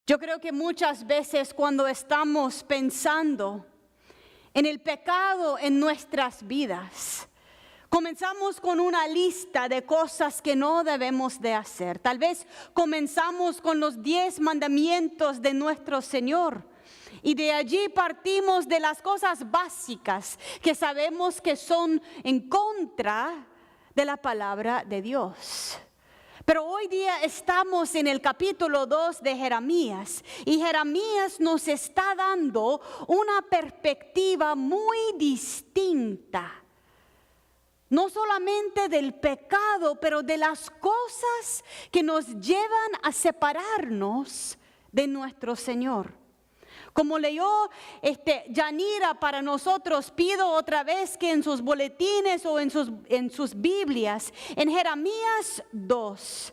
Yo creo que muchas veces cuando estamos pensando en el pecado en nuestras vidas, comenzamos con una lista de cosas que no debemos de hacer. Tal vez comenzamos con los 10 mandamientos de nuestro Señor. Y de allí partimos de las cosas básicas que sabemos que son en contra de la palabra de Dios. Pero hoy día estamos en el capítulo 2 de Jeremías y Jeremías nos está dando una perspectiva muy distinta. No solamente del pecado, pero de las cosas que nos llevan a separarnos de nuestro Señor. Como leyó Yanira para nosotros, pido otra vez que en sus boletines o en sus Biblias, en Jeremías 2,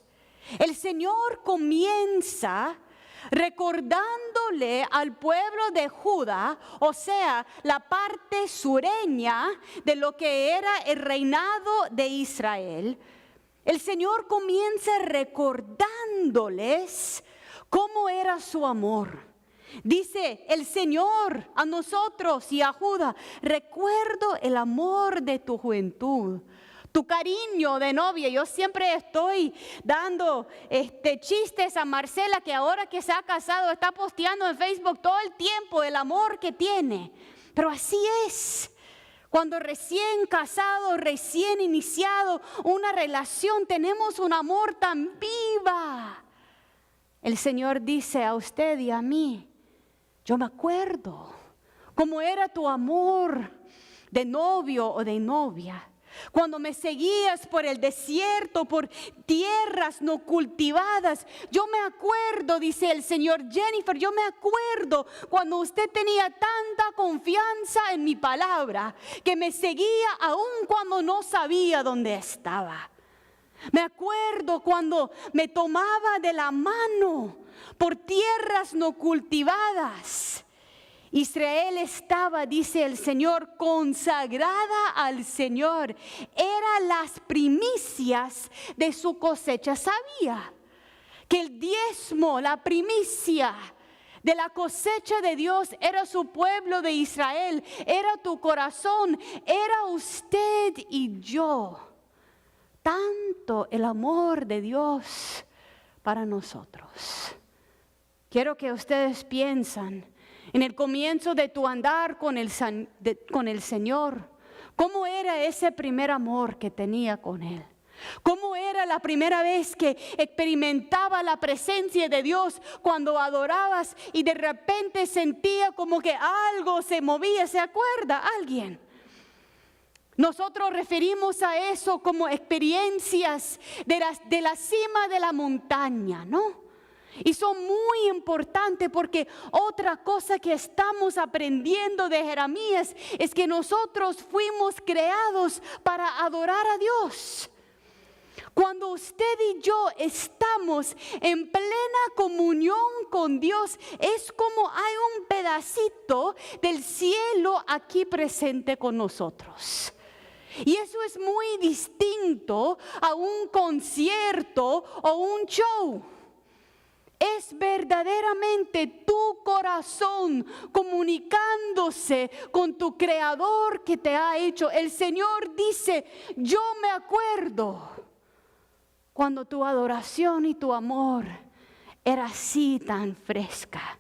el Señor comienza recordándole al pueblo de Judá, o sea, la parte sureña de lo que era el reinado de Israel. El Señor comienza recordándoles cómo era su amor. Dice el Señor a nosotros y a Judá: recuerdo el amor de tu juventud, tu cariño de novia. Yo siempre estoy dando chistes a Marcela, que ahora que se ha casado está posteando en Facebook todo el tiempo el amor que tiene. Pero así es. Cuando recién casado, recién iniciado una relación, tenemos un amor tan viva. El Señor dice a usted y a mí: yo me acuerdo cómo era tu amor de novio o de novia. Cuando me seguías por el desierto, por tierras no cultivadas. Yo me acuerdo, dice el Señor. Jennifer, yo me acuerdo cuando usted tenía tanta confianza en mi palabra, que me seguía aun cuando no sabía dónde estaba. Me acuerdo cuando me tomaba de la mano por tierras no cultivadas. Israel estaba, dice el Señor, consagrada al Señor. Eran las primicias de su cosecha. Sabía que el diezmo, la primicia de la cosecha de Dios era su pueblo de Israel. Era tu corazón, era usted y yo. Tanto el amor de Dios para nosotros. Quiero que ustedes piensen en el comienzo de tu andar con el Señor. ¿Cómo era ese primer amor que tenía con Él? ¿Cómo era la primera vez que experimentaba la presencia de Dios cuando adorabas y de repente sentía como que algo se movía? ¿Se acuerda alguien? Nosotros referimos a eso como experiencias de la cima de la montaña, ¿no? Y son muy importantes porque otra cosa que estamos aprendiendo de Jeremías es que nosotros fuimos creados para adorar a Dios. Cuando usted y yo estamos en plena comunión con Dios, es como hay un pedacito del cielo aquí presente con nosotros. Y eso es muy distinto a un concierto o un show. Es verdaderamente tu corazón comunicándose con tu Creador que te ha hecho. El Señor dice: yo me acuerdo cuando tu adoración y tu amor era así tan fresca.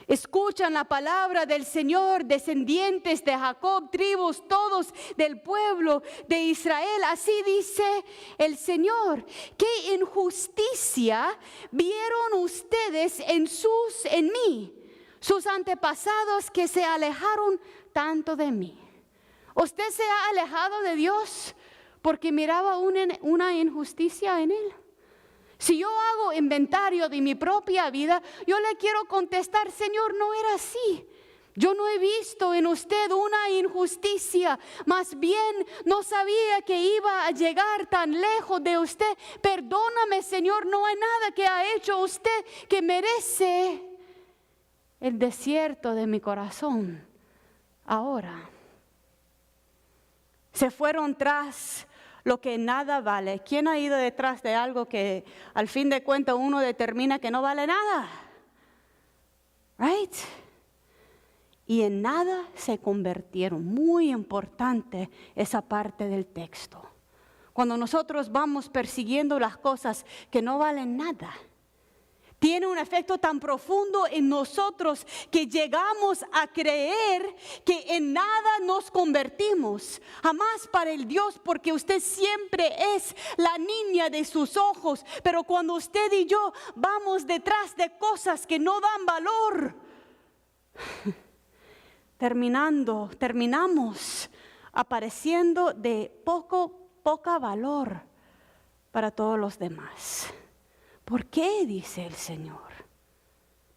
Escuchan la palabra del Señor, descendientes de Jacob, tribus todos del pueblo de Israel. Así dice el Señor: ¿qué injusticia vieron ustedes en mí, sus antepasados que se alejaron tanto de mí? ¿Usted se ha alejado de Dios porque miraba una injusticia en Él? Si yo hago inventario de mi propia vida, yo le quiero contestar: Señor, no era así. Yo no he visto en usted una injusticia, más bien no sabía que iba a llegar tan lejos de usted. Perdóname, Señor, no hay nada que ha hecho usted que merece el desierto de mi corazón. Ahora se fueron tras lo que nada vale. ¿Quién ha ido detrás de algo que al fin de cuentas uno determina que no vale nada? Right? Y en nada se convirtieron. Muy importante esa parte del texto. Cuando nosotros vamos persiguiendo las cosas que no valen nada, tiene un efecto tan profundo en nosotros que llegamos a creer que en nada nos convertimos. Jamás para el Dios, porque usted siempre es la niña de sus ojos. Pero cuando usted y yo vamos detrás de cosas que no dan valor, terminamos apareciendo de poca valor para todos los demás. ¿Por qué? Dice el Señor.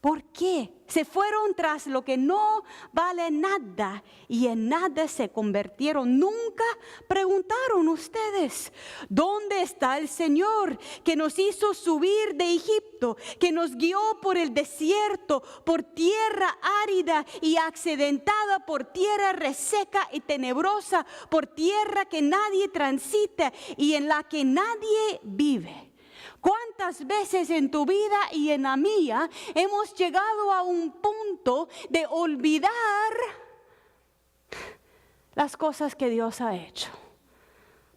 ¿Por qué? Se fueron tras lo que no vale nada y en nada se convirtieron. Nunca preguntaron ustedes, ¿dónde está el Señor que nos hizo subir de Egipto, que nos guió por el desierto, por tierra árida y accidentada, por tierra reseca y tenebrosa, por tierra que nadie transita y en la que nadie vive? ¿Cuántas veces en tu vida y en la mía hemos llegado a un punto de olvidar las cosas que Dios ha hecho?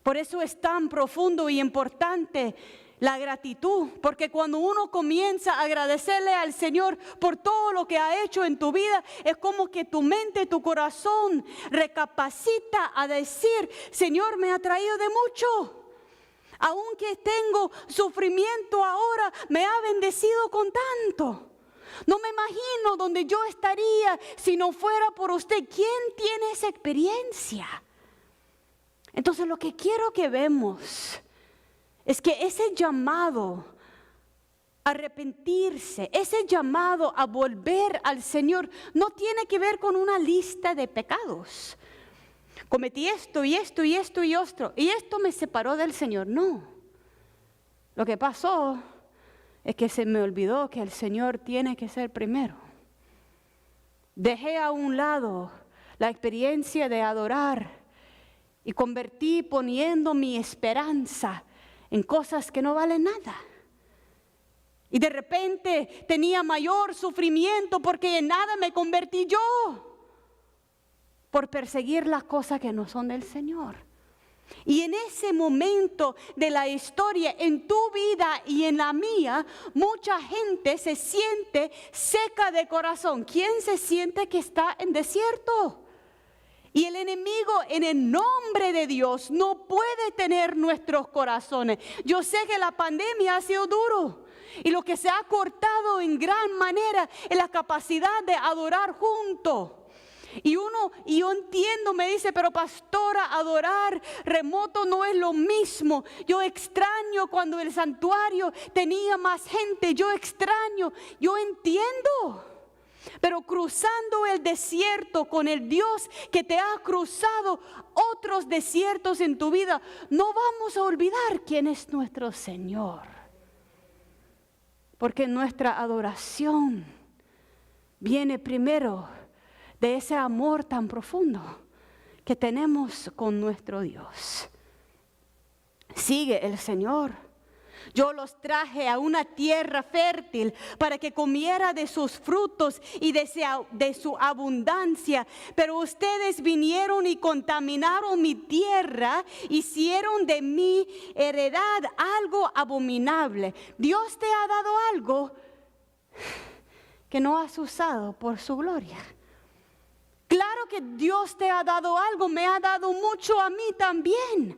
Por eso es tan profundo y importante la gratitud, porque cuando uno comienza a agradecerle al Señor por todo lo que ha hecho en tu vida, es como que tu mente, tu corazón recapacita a decir, Señor, me ha traído de mucho. Aunque tengo sufrimiento ahora, me ha bendecido con tanto. No me imagino donde yo estaría si no fuera por usted. ¿Quién tiene esa experiencia? Entonces lo que quiero que vemos es que ese llamado a arrepentirse, ese llamado a volver al Señor, no tiene que ver con una lista de pecados. Cometí esto y esto y esto y esto, y esto me separó del Señor. No. Lo que pasó es que se me olvidó que el Señor tiene que ser primero. Dejé a un lado la experiencia de adorar y convertí poniendo mi esperanza en cosas que no valen nada. Y de repente tenía mayor sufrimiento porque en nada me convertí yo, por perseguir las cosas que no son del Señor. Y en ese momento de la historia, en tu vida y en la mía, mucha gente se siente seca de corazón. ¿Quién se siente que está en desierto? Y el enemigo, en el nombre de Dios, no puede tener nuestros corazones. Yo sé que la pandemia ha sido duro. Y lo que se ha cortado en gran manera es la capacidad de adorar juntos. Y yo entiendo, me dice, pero pastora, adorar remoto no es lo mismo. Yo extraño cuando el santuario tenía más gente, yo entiendo. Pero cruzando el desierto con el Dios que te ha cruzado otros desiertos en tu vida, no vamos a olvidar quién es nuestro Señor. Porque nuestra adoración viene primero de ese amor tan profundo que tenemos con nuestro Dios. Sigue el Señor. Yo los traje a una tierra fértil para que comiera de sus frutos y de su abundancia. Pero ustedes vinieron y contaminaron mi tierra, hicieron de mi heredad algo abominable. Dios te ha dado algo que no has usado por su gloria. Claro que Dios te ha dado algo, me ha dado mucho a mí también.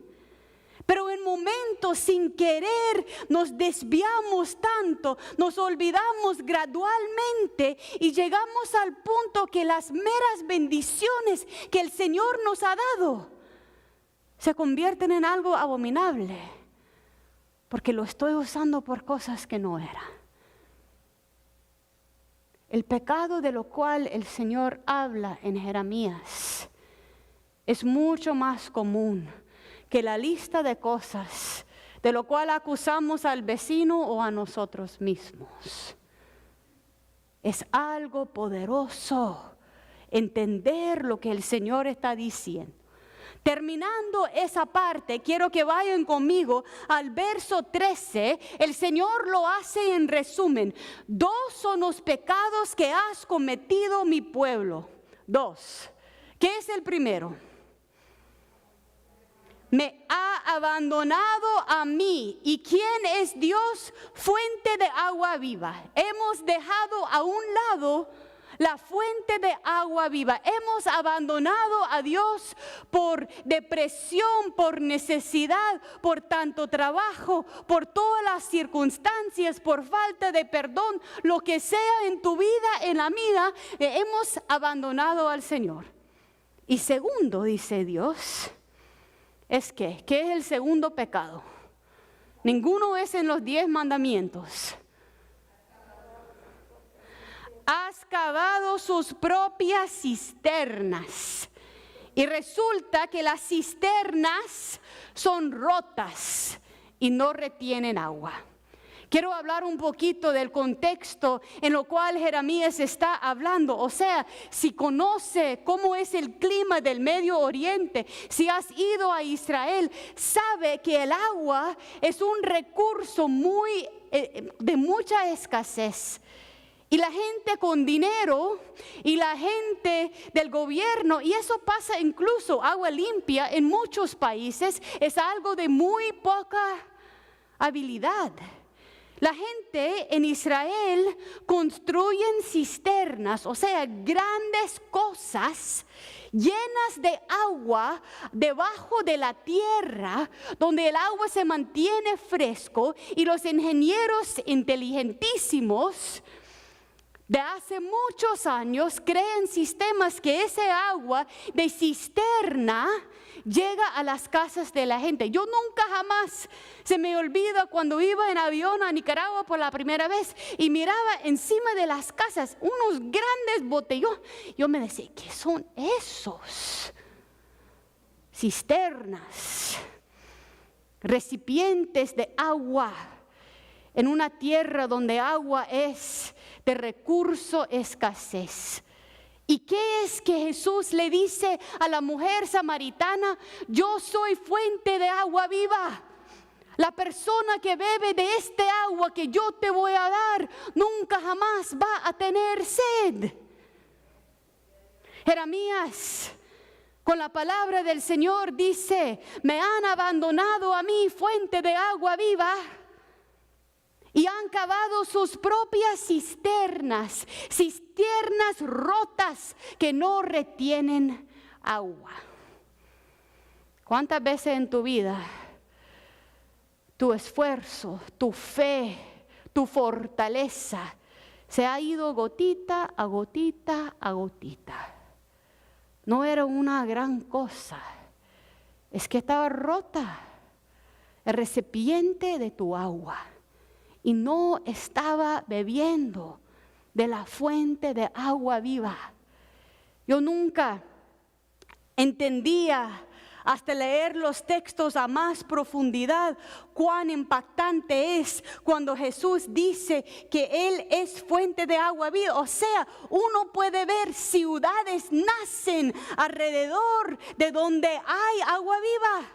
Pero en momentos sin querer nos desviamos tanto, nos olvidamos gradualmente y llegamos al punto que las meras bendiciones que el Señor nos ha dado se convierten en algo abominable, porque lo estoy usando por cosas que no eran. El pecado de lo cual el Señor habla en Jeremías es mucho más común que la lista de cosas de lo cual acusamos al vecino o a nosotros mismos. Es algo poderoso entender lo que el Señor está diciendo. Terminando esa parte, quiero que vayan conmigo al verso 13. El Señor lo hace en resumen. 2 son los pecados que has cometido, mi pueblo. 2. ¿Qué es el primero? Me ha abandonado a mí. ¿Y quién es Dios? Fuente de agua viva. Hemos dejado a un lado la fuente de agua viva. Hemos abandonado a Dios por depresión, por necesidad, por tanto trabajo, por todas las circunstancias, por falta de perdón, lo que sea en tu vida, en la mía, hemos abandonado al Señor. Y segundo, dice Dios, ¿qué es el segundo pecado? Ninguno es en los 10 mandamientos. Has cavado sus propias cisternas. Y resulta que las cisternas son rotas y no retienen agua. Quiero hablar un poquito del contexto en lo cual Jeremías está hablando. O sea, si conoce cómo es el clima del Medio Oriente, si has ido a Israel, sabe que el agua es un recurso de mucha escasez. Y la gente con dinero y la gente del gobierno, y eso pasa incluso agua limpia en muchos países, es algo de muy poca habilidad. La gente en Israel construyen cisternas, o sea, grandes cosas llenas de agua debajo de la tierra, donde el agua se mantiene fresco, y los ingenieros inteligentísimos de hace muchos años creen sistemas que ese agua de cisterna llega a las casas de la gente. Yo nunca jamás se me olvida cuando iba en avión a Nicaragua por la primera vez y miraba encima de las casas unos grandes botellones. Yo me decía, ¿qué son esos? Cisternas, recipientes de agua en una tierra donde agua es de recurso escasez. ¿Y qué es que Jesús le dice a la mujer samaritana? Yo soy fuente de agua viva. La persona que bebe de este agua que yo te voy a dar nunca jamás va a tener sed. Jeremías, con la palabra del Señor, dice: me han abandonado a mí, fuente de agua viva, y han cavado sus propias cisternas, cisternas rotas que no retienen agua. ¿Cuántas veces en tu vida tu esfuerzo, tu fe, tu fortaleza se ha ido gotita a gotita a gotita? No era una gran cosa, es que estaba rota el recipiente de tu agua y no estaba bebiendo de la fuente de agua viva. Yo nunca entendía, hasta leer los textos a más profundidad, cuán impactante es cuando Jesús dice que Él es fuente de agua viva. O sea, uno puede ver ciudades nacen alrededor de donde hay agua viva.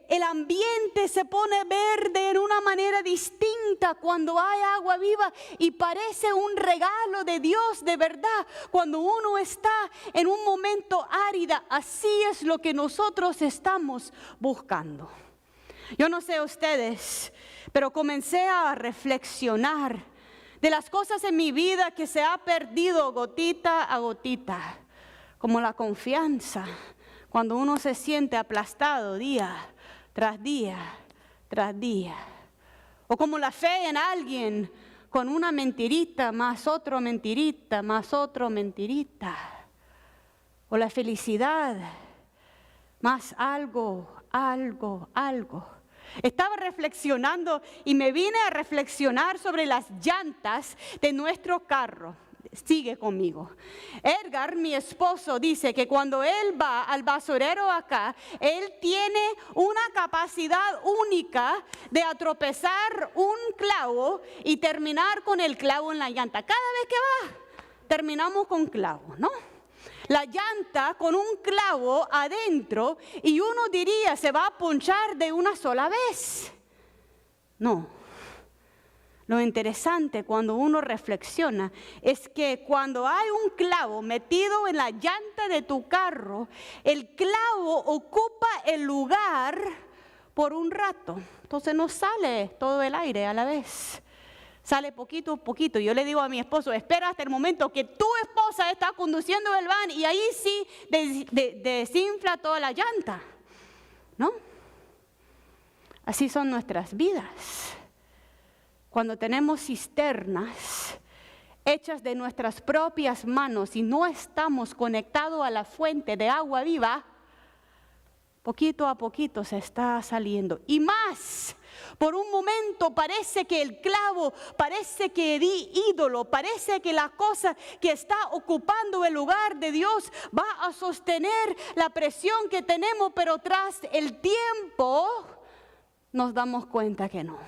El ambiente se pone verde en una manera distinta cuando hay agua viva y parece un regalo de Dios de verdad. Cuando uno está en un momento árida, así es lo que nosotros estamos buscando. Yo no sé ustedes, pero comencé a reflexionar de las cosas en mi vida que se ha perdido gotita a gotita, como la confianza. Cuando uno se siente aplastado día tras día tras día. O como la fe en alguien con una mentirita más otra mentirita más otra mentirita. O la felicidad más algo. Estaba reflexionando y me vine a reflexionar sobre las llantas de nuestro carro. Sigue conmigo. Edgar, mi esposo, dice que cuando él va al basurero acá, él tiene una capacidad única de atropezar un clavo y terminar con el clavo en la llanta. Cada vez que va, terminamos con clavos, ¿no? la llanta con un clavo adentro y uno diría, se va a ponchar de una sola vez. No. Lo interesante cuando uno reflexiona es que cuando hay un clavo metido en la llanta de tu carro, el clavo ocupa el lugar por un rato. Entonces no sale todo el aire a la vez. Sale poquito a poquito. Yo le digo a mi esposo, espera hasta el momento que tu esposa está conduciendo el van y ahí sí desinfla toda la llanta. ¿No? Así son nuestras vidas. Cuando tenemos cisternas hechas de nuestras propias manos y no estamos conectados a la fuente de agua viva, poquito a poquito se está saliendo. Y más, por un momento parece que el clavo, parece que el ídolo, parece que la cosa que está ocupando el lugar de Dios va a sostener la presión que tenemos, pero tras el tiempo nos damos cuenta que no.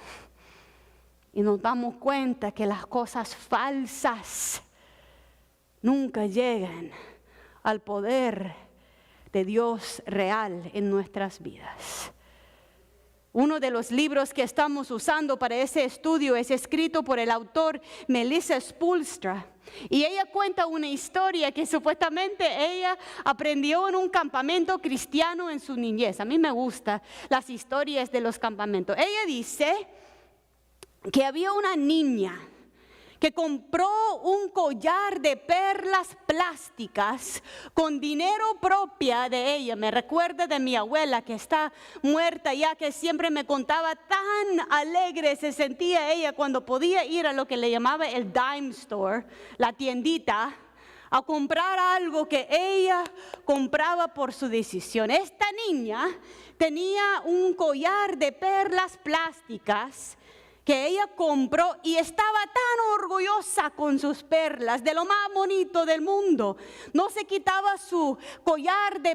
Y nos damos cuenta que las cosas falsas nunca llegan al poder de Dios real en nuestras vidas. Uno de los libros que estamos usando para ese estudio es escrito por el autor Melissa Spoolstra. Y ella cuenta una historia que supuestamente ella aprendió en un campamento cristiano en su niñez. A mí me gustan las historias de los campamentos. Ella dice que había una niña que compró un collar de perlas plásticas con dinero propio de ella. Me recuerda de mi abuela que está muerta ya, que siempre me contaba tan alegre se sentía ella cuando podía ir a lo que le llamaba el dime store, la tiendita, a comprar algo que ella compraba por su decisión. Esta niña tenía un collar de perlas plásticas que ella compró y estaba tan orgullosa con sus perlas, de lo más bonito del mundo. No se quitaba su collar de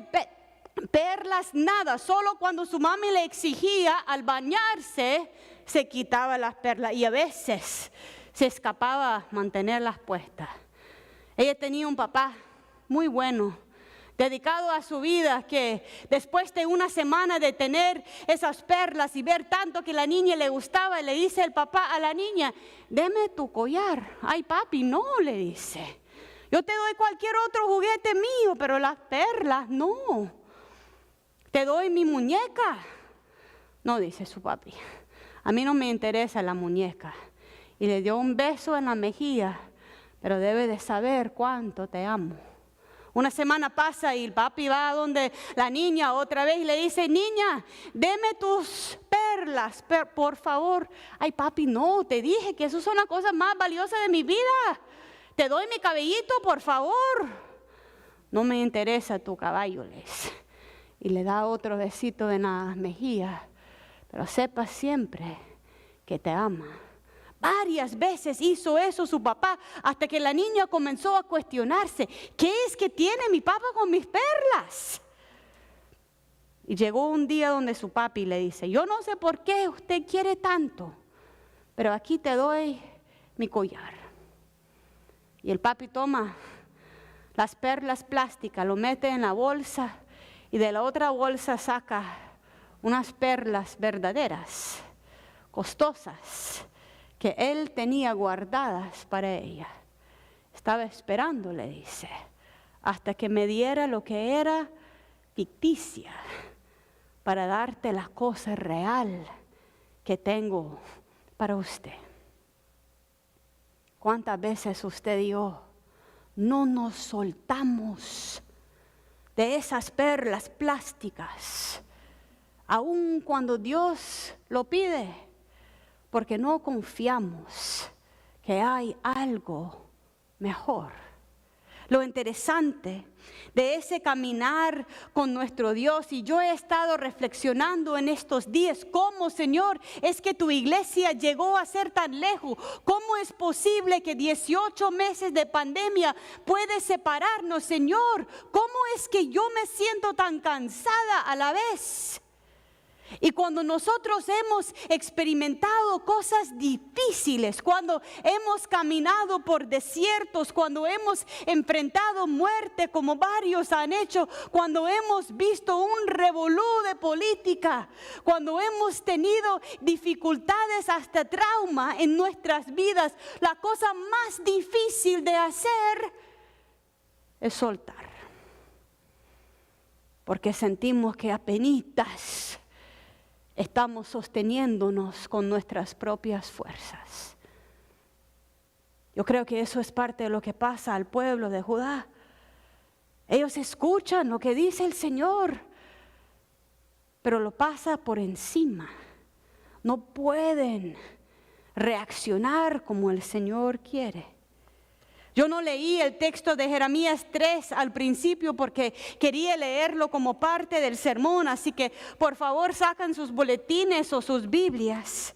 perlas, nada. Solo cuando su mami le exigía al bañarse, se quitaba las perlas y a veces se escapaba a mantenerlas puestas. Ella tenía un papá muy bueno, dedicado a su vida, que después de una semana de tener esas perlas y ver tanto que la niña le gustaba, le dice el papá a la niña, deme tu collar. Ay, papi, no, le dice. Yo te doy cualquier otro juguete mío, pero las perlas, no. Te doy mi muñeca. No, dice su papi, a mí no me interesa la muñeca. Y le dio un beso en la mejilla, pero debe de saber cuánto te amo. Una semana pasa y el papi va a donde la niña otra vez y le dice, niña, deme tus perlas, por favor. Ay, papi, no, te dije que eso son las cosas más valiosas de mi vida. Te doy mi cabellito, por favor. No me interesa tu caballo, le dice. Y le da otro besito en la mejilla. Pero sepa siempre que te ama. Varias veces hizo eso su papá, hasta que la niña comenzó a cuestionarse, ¿qué es que tiene mi papá con mis perlas? Y llegó un día donde su papi le dice, yo no sé por qué usted quiere tanto, pero aquí te doy mi collar. Y el papi toma las perlas plásticas, lo mete en la bolsa y de la otra bolsa saca unas perlas verdaderas, costosas, que él tenía guardadas para ella. Estaba esperando, le dice, hasta que me diera lo que era ficticia, para darte la cosa real que tengo para usted. ¿Cuántas veces usted y yo no nos soltamos de esas perlas plásticas, aun cuando Dios lo pide? Porque no confiamos que hay algo mejor. Lo interesante de ese caminar con nuestro Dios, y yo he estado reflexionando en estos días, ¿cómo, Señor, es que tu iglesia llegó a ser tan lejos? ¿Cómo es posible que 18 meses de pandemia puede separarnos, Señor? ¿Cómo es que yo me siento tan cansada a la vez? Y cuando nosotros hemos experimentado cosas difíciles, cuando hemos caminado por desiertos, cuando hemos enfrentado muerte como varios han hecho, cuando hemos visto un revolú de política, cuando hemos tenido dificultades hasta trauma en nuestras vidas, la cosa más difícil de hacer es soltar. Porque sentimos que apenitas estamos sosteniéndonos con nuestras propias fuerzas. Yo creo que eso es parte de lo que pasa al pueblo de Judá. Ellos escuchan lo que dice el Señor, pero lo pasa por encima. No pueden reaccionar como el Señor quiere. Yo no leí el texto de Jeremías 3 al principio porque quería leerlo como parte del sermón, así que por favor sacan sus boletines o sus Biblias.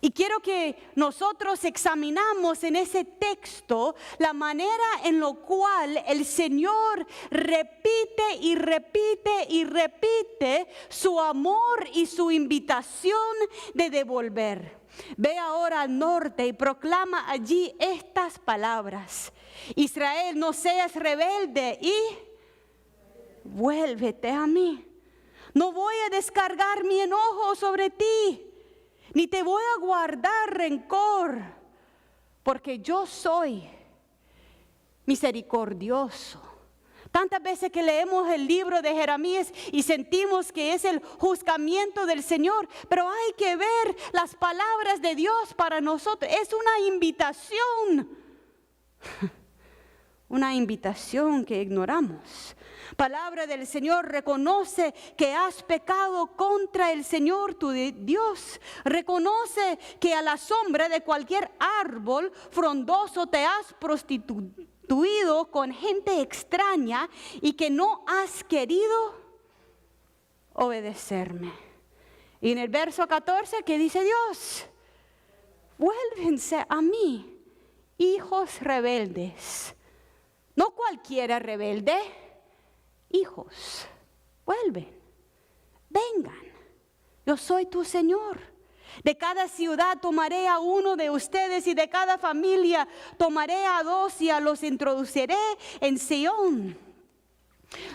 Y quiero que nosotros examinamos en ese texto la manera en la cual el Señor repite y repite y repite su amor y su invitación de devolver. Ve ahora al norte y proclama allí estas palabras. Israel, no seas rebelde y vuélvete a mí. No voy a descargar mi enojo sobre ti, ni te voy a guardar rencor, porque yo soy misericordioso. Tantas veces que leemos el libro de Jeremías y sentimos que es el juzgamiento del Señor, pero hay que ver las palabras de Dios para nosotros. Es una invitación que ignoramos. Palabra del Señor: reconoce que has pecado contra el Señor tu Dios. Reconoce que a la sombra de cualquier árbol frondoso te has prostituido con gente extraña y que no has querido obedecerme. Y en el verso 14, ¿qué dice Dios? Vuélvense a mí, hijos rebeldes. No cualquiera rebelde, hijos, vuelven, vengan, yo soy tu Señor. De cada ciudad tomaré a uno de ustedes y de cada familia tomaré a dos y los introduciré en Sión.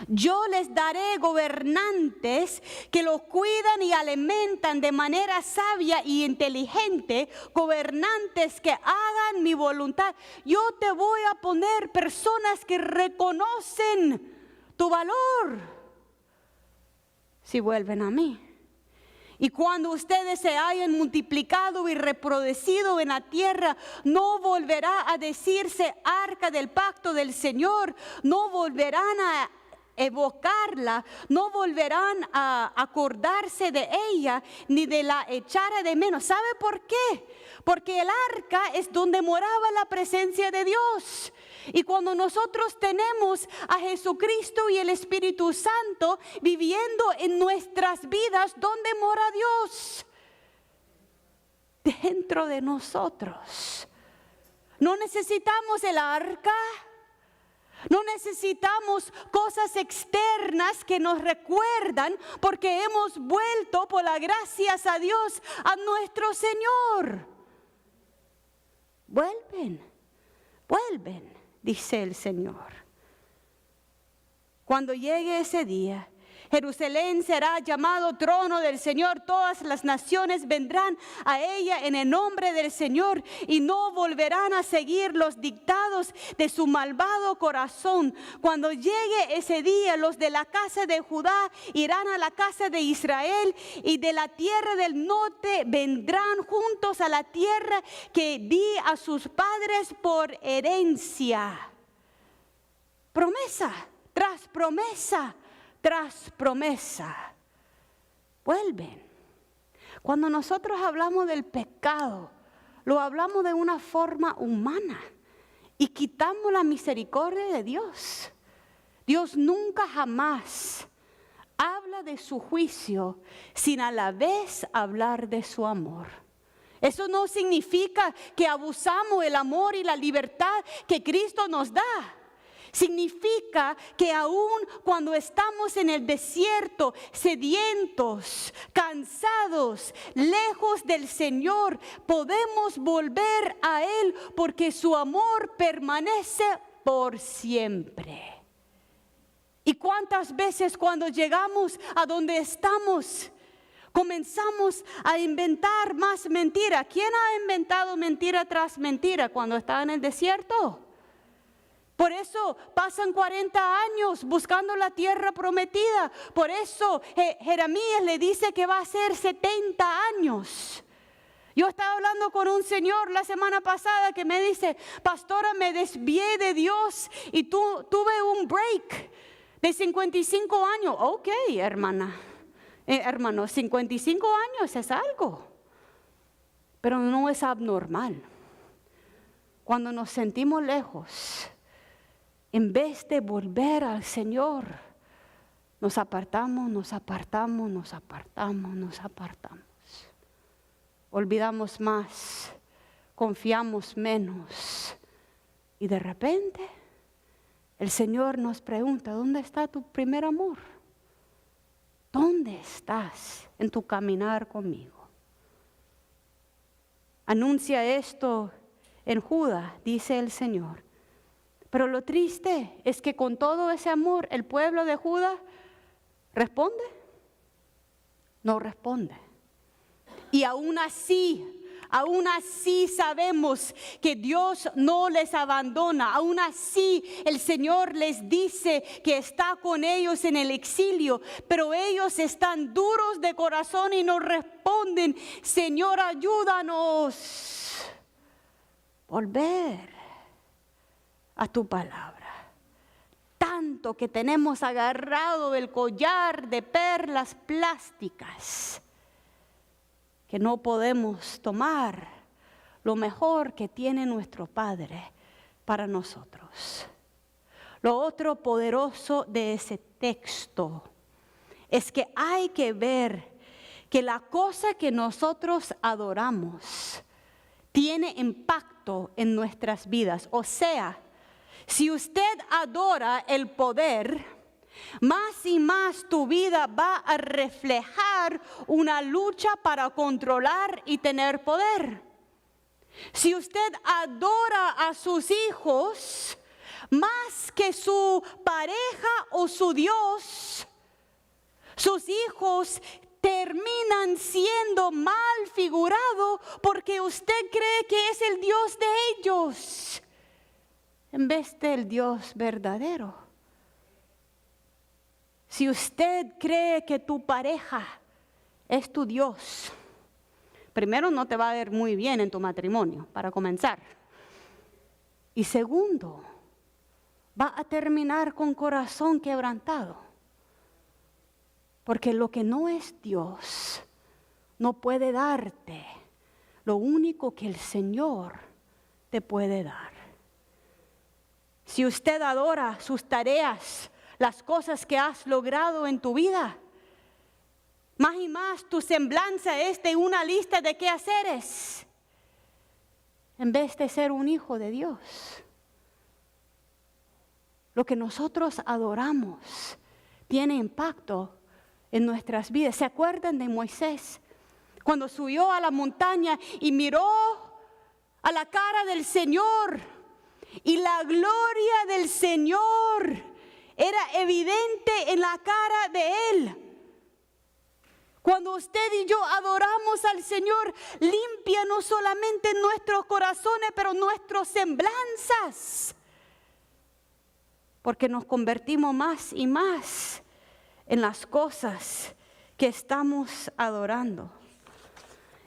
Yo les daré gobernantes que los cuidan y alimentan de manera sabia y inteligente, gobernantes que hagan mi voluntad. Yo te voy a poner personas que reconocen tu valor si vuelven a mí. Y cuando ustedes se hayan multiplicado y reproducido en la tierra, no volverá a decirse arca del pacto del Señor, no volverán a evocarla, no volverán a acordarse de ella, ni de la echar de menos. ¿Sabe por qué? Porque el arca es donde moraba la presencia de Dios. Y cuando nosotros tenemos a Jesucristo y el Espíritu Santo viviendo en nuestras vidas, ¿dónde mora Dios? Dentro de nosotros. No necesitamos el arca. No necesitamos cosas externas que nos recuerdan, porque hemos vuelto por las gracias a Dios, a nuestro Señor. Vuelven, dice el Señor. Cuando llegue ese día, Jerusalén será llamado trono del Señor. Todas las naciones vendrán a ella en el nombre del Señor y no volverán a seguir los dictados de su malvado corazón. Cuando llegue ese día, los de la casa de Judá irán a la casa de Israel, y de la tierra del norte vendrán juntos a la tierra que di a sus padres por herencia. Promesa tras promesa tras promesa. Vuelven. Cuando nosotros hablamos del pecado, lo hablamos de una forma humana y quitamos la misericordia de Dios. Dios nunca jamás habla de su juicio sin a la vez hablar de su amor. Eso no significa que abusamos el amor y la libertad que Cristo nos da. Significa que aún cuando estamos en el desierto, sedientos, cansados, lejos del Señor, podemos volver a Él porque su amor permanece por siempre. ¿Y cuántas veces cuando llegamos a donde estamos, comenzamos a inventar más mentira? ¿Quién ha inventado mentira tras mentira cuando está en el desierto? Por eso pasan 40 años buscando la tierra prometida. Por eso Jeremías le dice que va a ser 70 años. Yo estaba hablando con un señor la semana pasada que me dice, pastora, me desvié de Dios y tuve un break de 55 años. Ok, hermano, 55 años es algo, pero no es abnormal. Cuando nos sentimos lejos, en vez de volver al Señor, nos apartamos. Olvidamos más, confiamos menos. Y de repente, el Señor nos pregunta, ¿dónde está tu primer amor? ¿Dónde estás en tu caminar conmigo? Anuncia esto en Judá, dice el Señor. Pero lo triste es que con todo ese amor, el pueblo de Judá responde, no responde. Y aún así sabemos que Dios no les abandona. Aún así el Señor les dice que está con ellos en el exilio. Pero ellos están duros de corazón y no responden. Señor, ayúdanos. Volver a tu palabra. Tanto que tenemos agarrado el collar de perlas plásticas que no podemos tomar lo mejor que tiene nuestro Padre para nosotros. Lo otro poderoso de ese texto es que hay que ver que la cosa que nosotros adoramos tiene impacto en nuestras vidas. O sea, si usted adora el poder, más y más tu vida va a reflejar una lucha para controlar y tener poder. Si usted adora a sus hijos más que su pareja o su Dios, sus hijos terminan siendo mal figurados porque usted cree que es el Dios de ellos en vez del Dios verdadero. Si usted cree que tu pareja es tu Dios, primero no te va a ir muy bien en tu matrimonio, para comenzar. Y segundo, va a terminar con corazón quebrantado. Porque lo que no es Dios no puede darte lo único que el Señor te puede dar. Si usted adora sus tareas, las cosas que has logrado en tu vida, más y más tu semblanza es de una lista de quehaceres, en vez de ser un hijo de Dios. Lo que nosotros adoramos tiene impacto en nuestras vidas. ¿Se acuerdan de Moisés? Cuando subió a la montaña y miró a la cara del Señor, y la gloria del Señor era evidente en la cara de Él. Cuando usted y yo adoramos al Señor, limpia no solamente nuestros corazones, pero nuestras semblanzas. Porque nos convertimos más y más en las cosas que estamos adorando.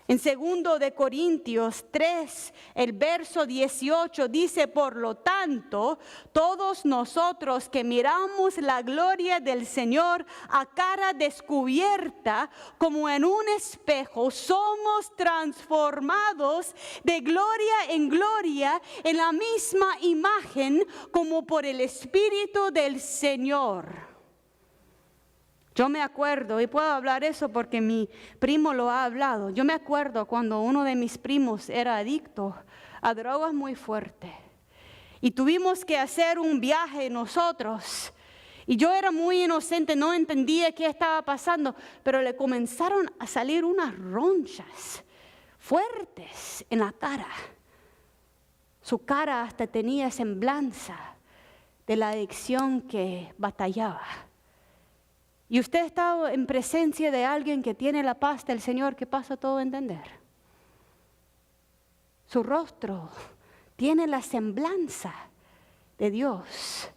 En 2 de Corintios 3, el verso 18 dice, por lo tanto, todos nosotros que miramos la gloria del Señor a cara descubierta, como en un espejo, somos transformados de gloria en gloria en la misma imagen como por el Espíritu del Señor. Yo me acuerdo, y puedo hablar eso porque mi primo lo ha hablado. Yo me acuerdo cuando uno de mis primos era adicto a drogas muy fuerte. Y tuvimos que hacer un viaje nosotros. Y yo era muy inocente, no entendía qué estaba pasando, pero le comenzaron a salir unas ronchas fuertes en la cara. Su cara hasta tenía semblanza de la adicción que batallaba. Y usted está en presencia de alguien que tiene la paz del Señor, que pasa todo a entender. Su rostro tiene la semblanza de Dios.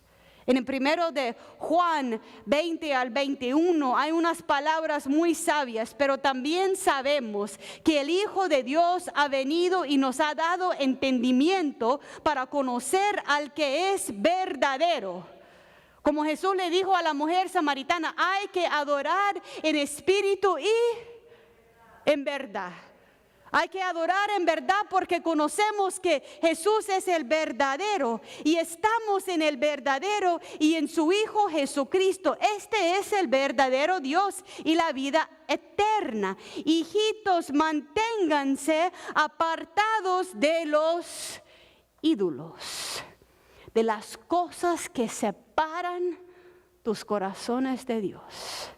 En el primero de Juan 20 al 21 hay unas palabras muy sabias, pero también sabemos que el Hijo de Dios ha venido y nos ha dado entendimiento para conocer al que es verdadero. Como Jesús le dijo a la mujer samaritana, hay que adorar en espíritu y en verdad. Hay que adorar en verdad porque conocemos que Jesús es el verdadero y estamos en el verdadero y en su Hijo Jesucristo. Este es el verdadero Dios y la vida eterna. Hijitos, manténganse apartados de los ídolos, de las cosas que separan tus corazones de Dios.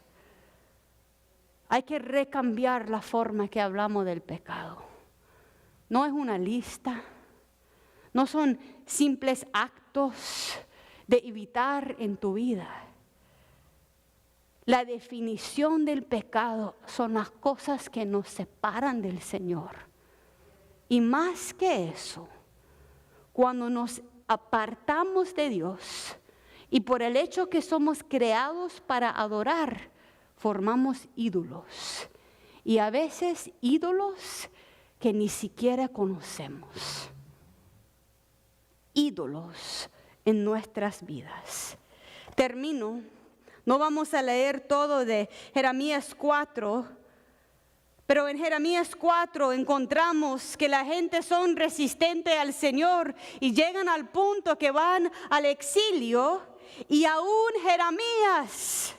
Hay que recambiar la forma que hablamos del pecado. No es una lista, no son simples actos de evitar en tu vida. La definición del pecado son las cosas que nos separan del Señor. Y más que eso, cuando nos apartamos de Dios y por el hecho que somos creados para adorar, formamos ídolos, y a veces ídolos que ni siquiera conocemos. Ídolos en nuestras vidas. Termino, no vamos a leer todo de Jeremías 4, pero en Jeremías 4 encontramos que la gente son resistentes al Señor y llegan al punto que van al exilio, y aún Jeremías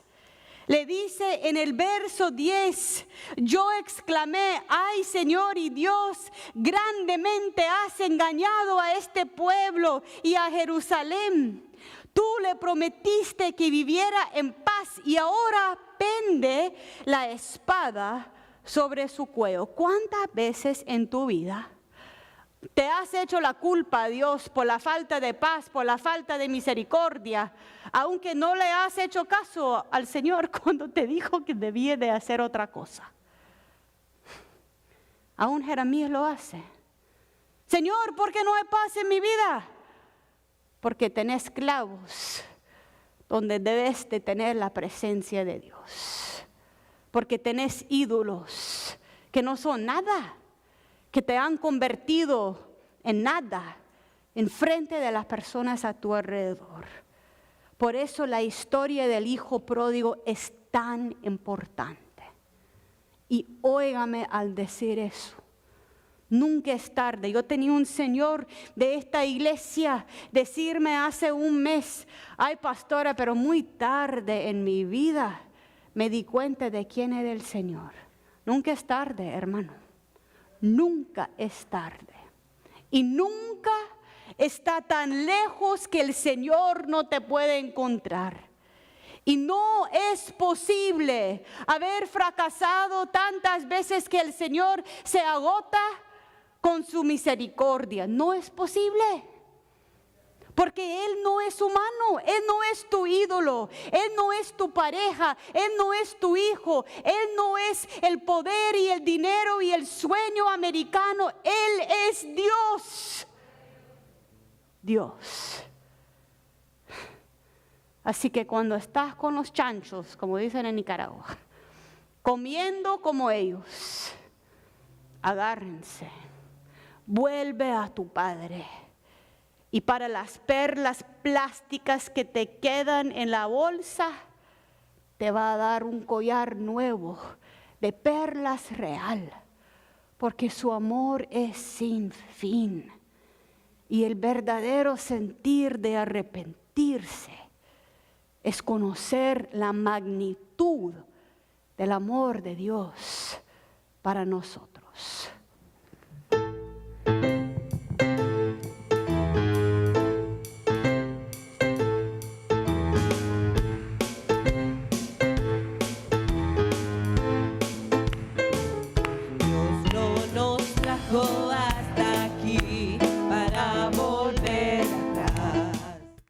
le dice en el verso 10, yo exclamé, ay Señor y Dios, grandemente has engañado a este pueblo y a Jerusalén. Tú le prometiste que viviera en paz y ahora pende la espada sobre su cuello. ¿Cuántas veces en tu vida te has hecho la culpa a Dios por la falta de paz, por la falta de misericordia, aunque no le has hecho caso al Señor cuando te dijo que debía de hacer otra cosa? Aún Jeremías lo hace. Señor, ¿por qué no hay paz en mi vida? Porque tenés clavos donde debes de tener la presencia de Dios. Porque tenés ídolos que no son nada, que te han convertido en nada en frente de las personas a tu alrededor. Por eso la historia del hijo pródigo es tan importante. Y óigame al decir eso, nunca es tarde. Yo tenía un señor de esta iglesia decirme hace un mes, ay pastora, pero muy tarde en mi vida me di cuenta de quién era el Señor. Nunca es tarde, hermano. Nunca es tarde. Y nunca está tan lejos que el Señor no te puede encontrar. Y no es posible haber fracasado tantas veces que el Señor se agota con su misericordia. No es posible. Porque Él no es humano, Él no es tu ídolo, Él no es tu pareja, Él no es tu hijo, Él no es el poder y el dinero y el sueño americano, Él es Dios. Dios. Así que cuando estás con los chanchos, como dicen en Nicaragua, comiendo como ellos, agárrense, vuelve a tu Padre. Y para las perlas plásticas que te quedan en la bolsa, te va a dar un collar nuevo de perlas real, porque su amor es sin fin. Y el verdadero sentir de arrepentirse es conocer la magnitud del amor de Dios para nosotros.